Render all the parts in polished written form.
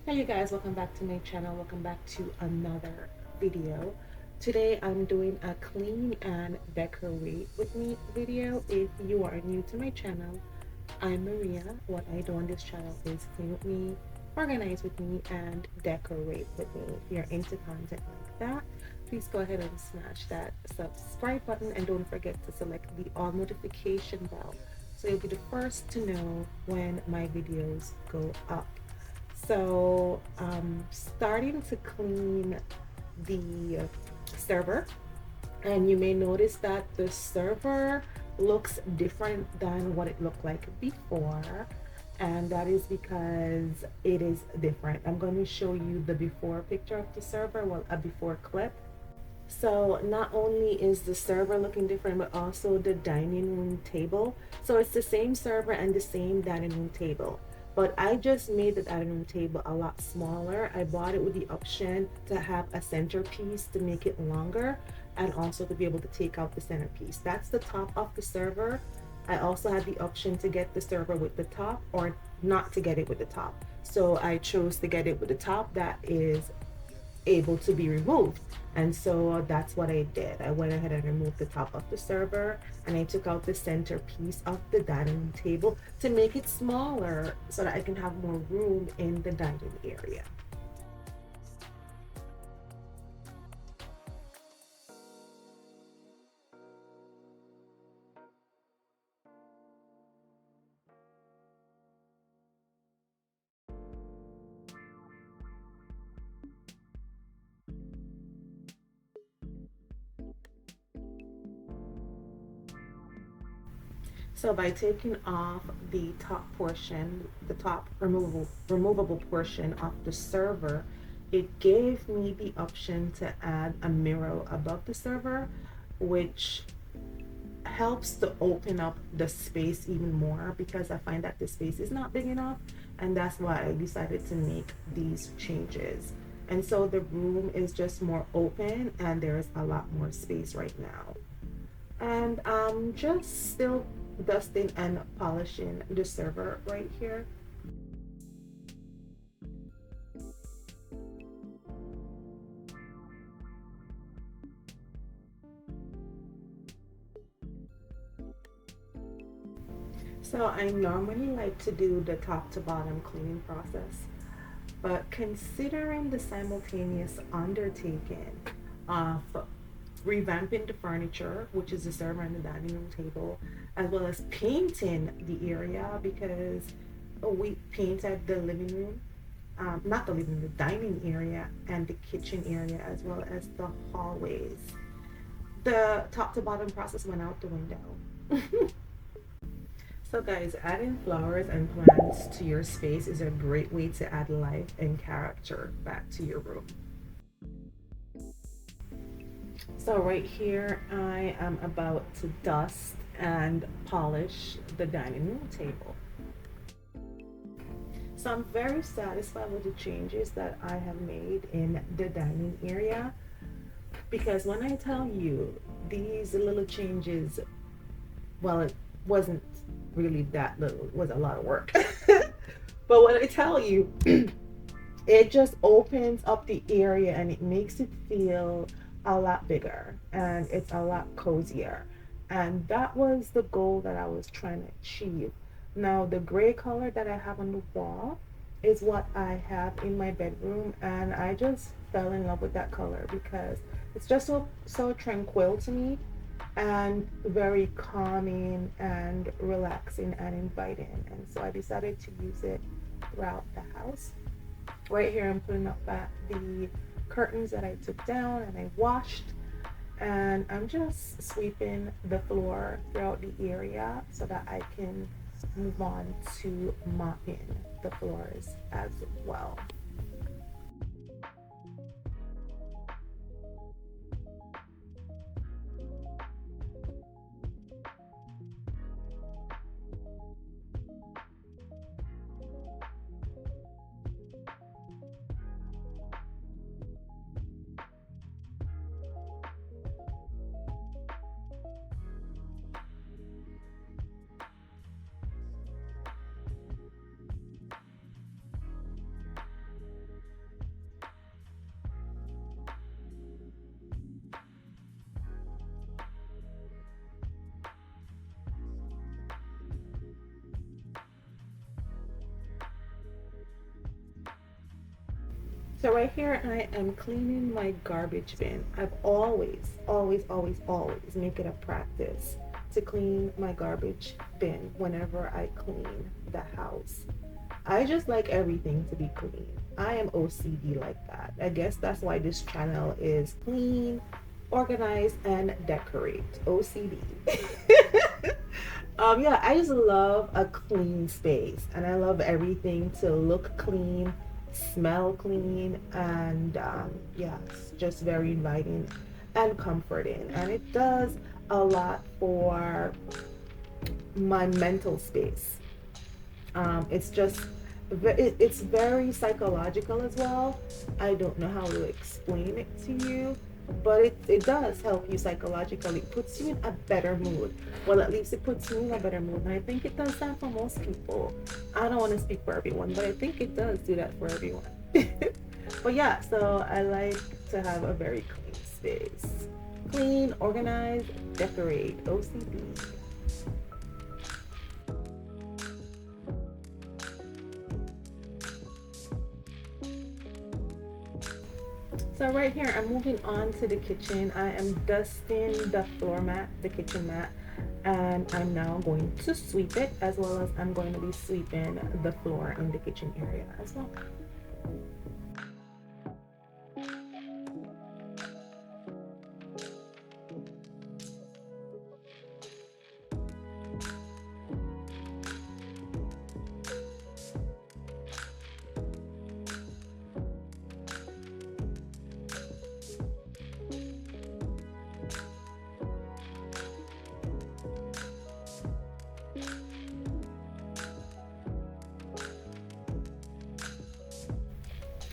Hey you guys, welcome back to my channel. Welcome back to another video. Today I'm doing a clean and decorate with me video. If you are new to my channel, I'm Maria. What I do on this channel is clean with me, organize with me, and decorate with me. If you're into content like that, please go ahead and smash that subscribe button and don't forget to select the all notification bell so you'll be the first to know when my videos go up. So starting to clean the server, and you may notice that the server looks different than what it looked like before, and that is because it is different. I'm going to show you the before picture of the server, well, a before clip. So not only is the server looking different, but also the dining room table. So it's the same server and the same dining room table. But I just made the dining room table a lot smaller. I bought it with the option to have a centerpiece to make it longer and also to be able to take out the centerpiece. That's the top of the server. I also had the option to get the server with the top or not to get it with the top. So I chose to get it with the top that is able to be removed. And so that's what I did. I went ahead and removed the top of the server and I took out the center piece of the dining table to make it smaller so that I can have more room in the dining area. So by taking off the top portion, the top removable portion of the server, it gave me the option to add a mirror above the server, which helps to open up the space even more because I find that the space is not big enough, and that's why I decided to make these changes. And so the room is just more open and there's a lot more space right now. And I'm just still dusting and polishing the server right here. So I normally like to do the top to bottom cleaning process, but considering the simultaneous undertaking of revamping the furniture, which is the server and the dining room table, as well as painting the area because we painted the living room, not the living room, the dining area and the kitchen area, as well as the hallways. The top to bottom process went out the window. So guys, adding flowers and plants to your space is a great way to add life and character back to your room. So right here, I am about to dust and polish the dining room table. So I'm very satisfied with the changes that I have made in the dining area, because when I tell you these little changes, well, it wasn't really that little, it was a lot of work. But when I tell you, it just opens up the area and it makes it feel a lot bigger and it's a lot cozier. And that was the goal that I was trying to achieve. Now, the gray color that I have on the wall is what I have in my bedroom, and I just fell in love with that color because it's just so tranquil to me and very calming and relaxing and inviting. And so I decided to use it throughout the house. Right here, I'm putting up back the curtains that I took down and I washed, and I'm just sweeping the floor throughout the area so that I can move on to mopping the floors as well. So right here, I am cleaning my garbage bin. I've always, always, always, always make it a practice to clean my garbage bin whenever I clean the house. I just like everything to be clean. I am OCD like that. I guess that's why this channel is clean, organize, and decorate. OCD. Yeah, I just love a clean space, and I love everything to look clean, smell clean, and yeah, it's just very inviting and comforting. And it does a lot for my mental space. It's just it's very psychological as well. I don't know how to explain it to you, but it does help you psychologically. It puts you in a better mood. Well, at least it puts me in a better mood, and I think it does that for most people. I don't want to speak for everyone, but I think it does do that for everyone. But yeah, so I like to have a very clean space. Clean, organized, decorate, OCD. So right here, I'm moving on to the kitchen. I am dusting the floor mat, the kitchen mat, and I'm now going to sweep it, as well as I'm going to be sweeping the floor in the kitchen area as well.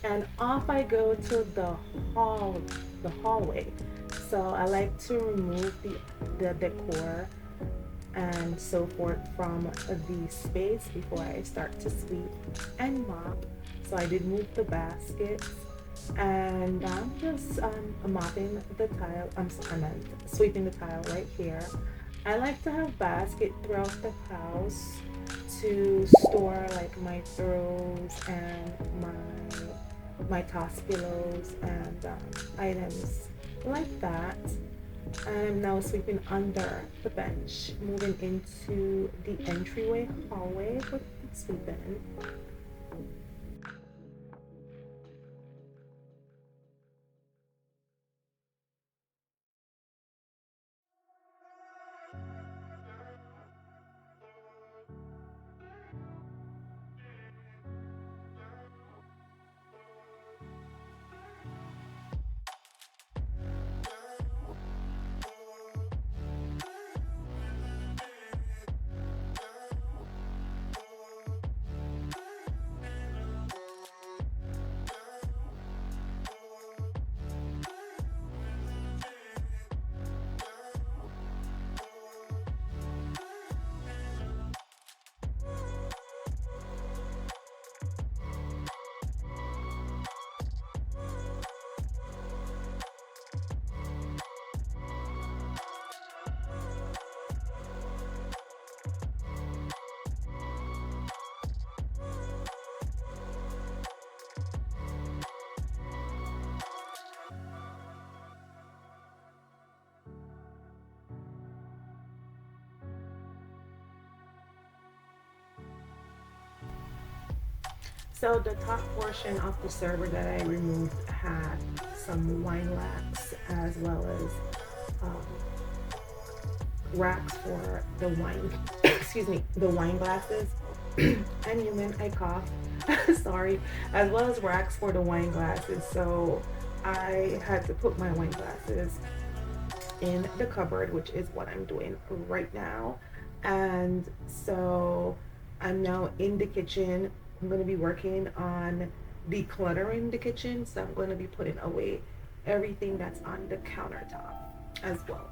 And off I go to the hallway. So I like to remove the decor and so forth from the space before I start to sweep and mop. So I did move the baskets, and I'm just mopping the tile. I meant sweeping the tile right here. I like to have baskets throughout the house to store like my throws and my toss pillows and items like that. I'm now sweeping under the bench, moving into the entryway hallway for sweeping. So the top portion of the server that I removed had some wine racks, as well as um, racks for the wine, excuse me, the wine glasses. And human, I coughed. Sorry, as well as racks for the wine glasses. So I had to put my wine glasses in the cupboard, which is what I'm doing right now. And so I'm now in the kitchen. I'm going to be working on decluttering the kitchen. So I'm going to be putting away everything that's on the countertop as well.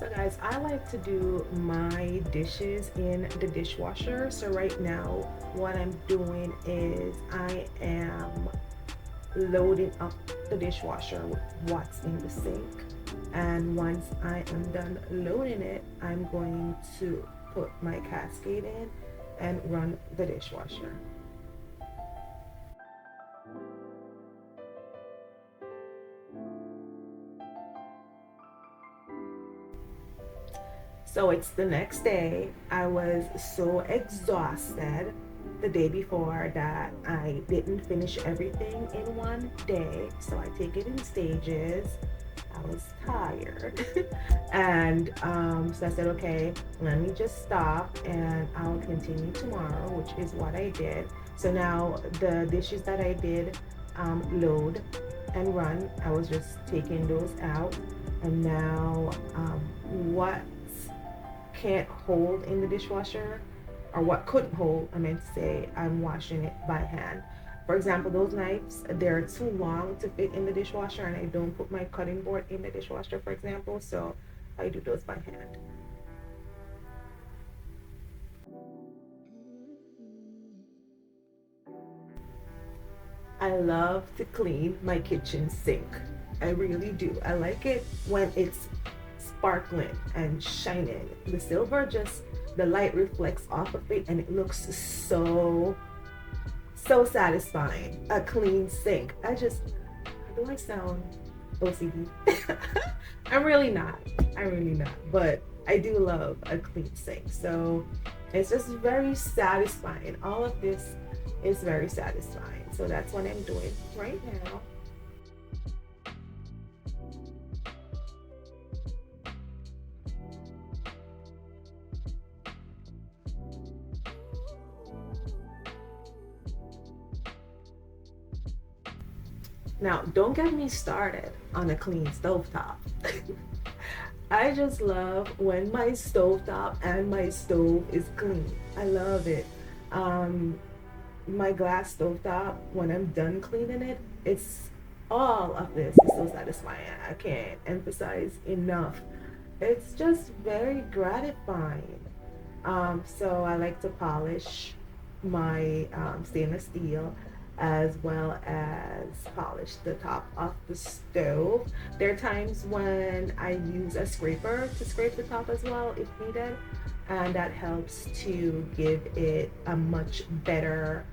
So guys, I like to do my dishes in the dishwasher. So right now, what I'm doing is I am loading up the dishwasher with what's in the sink. And once I am done loading it, I'm going to put my cascade in and run the dishwasher. So it's the next day. I was so exhausted the day before that I didn't finish everything in one day. So I take it in stages. I was tired. And so I said, okay, let me just stop and I'll continue tomorrow, which is what I did. So now the dishes that I did load and run, I was just taking those out. And now what can't hold in the dishwasher, or what couldn't hold, I meant to say, I'm washing it by hand. For example, those knives, they're too long to fit in the dishwasher, and I don't put my cutting board in the dishwasher, for example, so I do those by hand. I love to clean my kitchen sink. I really do. I like it when it's sparkling and shining. The silver just, the light reflects off of it and it looks so satisfying. A clean sink. Do I sound OCD? I'm really not. I'm really not. But I do love a clean sink. So it's just very satisfying. All of this is very satisfying. So that's what I'm doing right now. Now, don't get me started on a clean stovetop. I just love when my stovetop and my stove is clean. I love it. Um, my glass stovetop, when I'm done cleaning it, it's all of this is so satisfying. I can't emphasize enough. It's just very gratifying. So I like to polish my stainless steel as well as polish the top of the stove. There are times when I use a scraper to scrape the top as well if needed, and that helps to give it a much better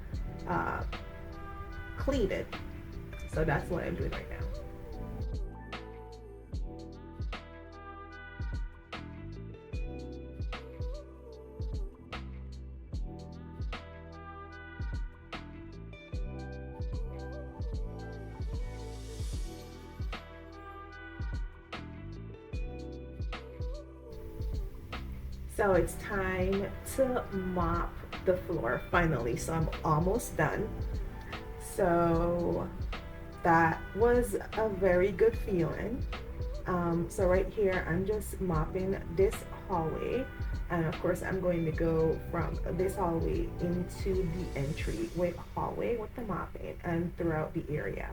uh, cleaning. So that's what I'm doing right now. So it's time to mop the floor finally. So I'm almost done. So that was a very good feeling. So right here, I'm just mopping this hallway. And of course, I'm going to go from this hallway into the entryway hallway with the mopping and throughout the area.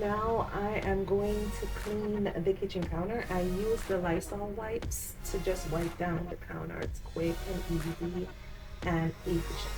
now I am going to clean the kitchen counter. I use the Lysol wipes to just wipe down the counter. It's quick and easy and efficient.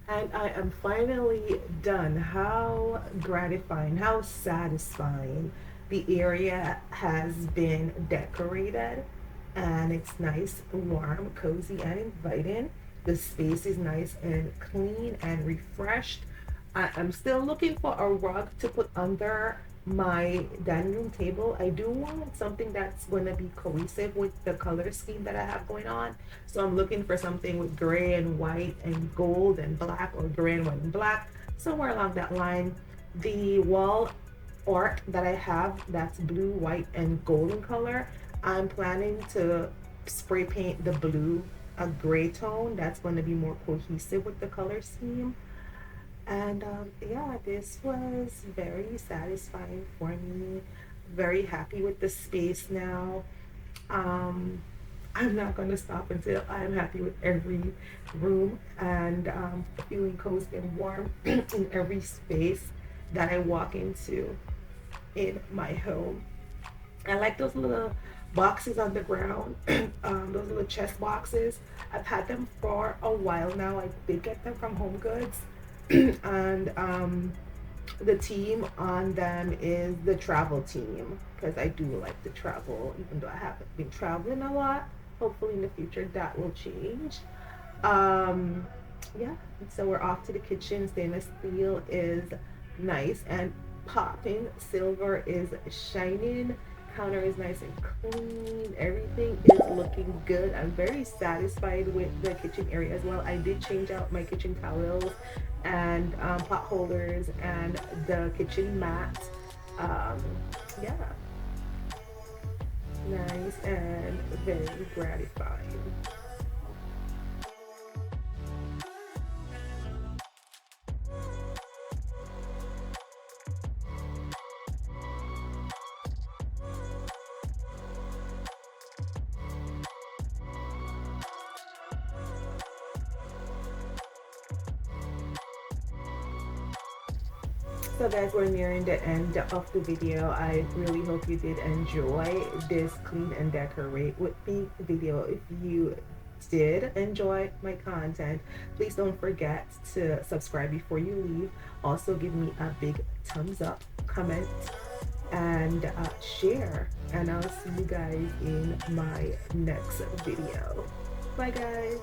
And I am finally done. How gratifying, how satisfying. The area has been decorated and it's nice, warm, cozy, and inviting. The space is nice and clean and refreshed. I'm still looking for a rug to put under my dining room table. I do want something that's going to be cohesive with the color scheme that I have going on. So I'm looking for something with gray and white and gold and black, or gray and white and black, somewhere along that line. The wall art that I have that's blue, white, and golden color, I'm planning to spray paint the blue a gray tone that's going to be more cohesive with the color scheme. And yeah, this was very satisfying for me. Very happy with the space now. Um, I'm not going to stop until I'm happy with every room and feeling cozy and warm in every space that I walk into in my home. I like those little boxes on the ground, those little chest boxes. I've had them for a while now. I did get them from Home Goods. And the team on them is the travel team, because I do like to travel, even though I haven't been traveling a lot. Hopefully in the future that will change. Um, yeah, so we're off to the kitchen. Stainless steel is nice and popping. Silver is shining. Counter is nice and clean. Everything is looking good. I'm very satisfied with the kitchen area as well. I did change out my kitchen towels and pot holders and the kitchen mat. Um, yeah, nice and very gratifying. So guys, we're nearing the end of the video. I really hope you did enjoy this clean and decorate with me video. If you did enjoy my content, please don't forget to subscribe before you leave. Also give me a big thumbs up, comment, and share. And I'll see you guys in my next video. Bye guys.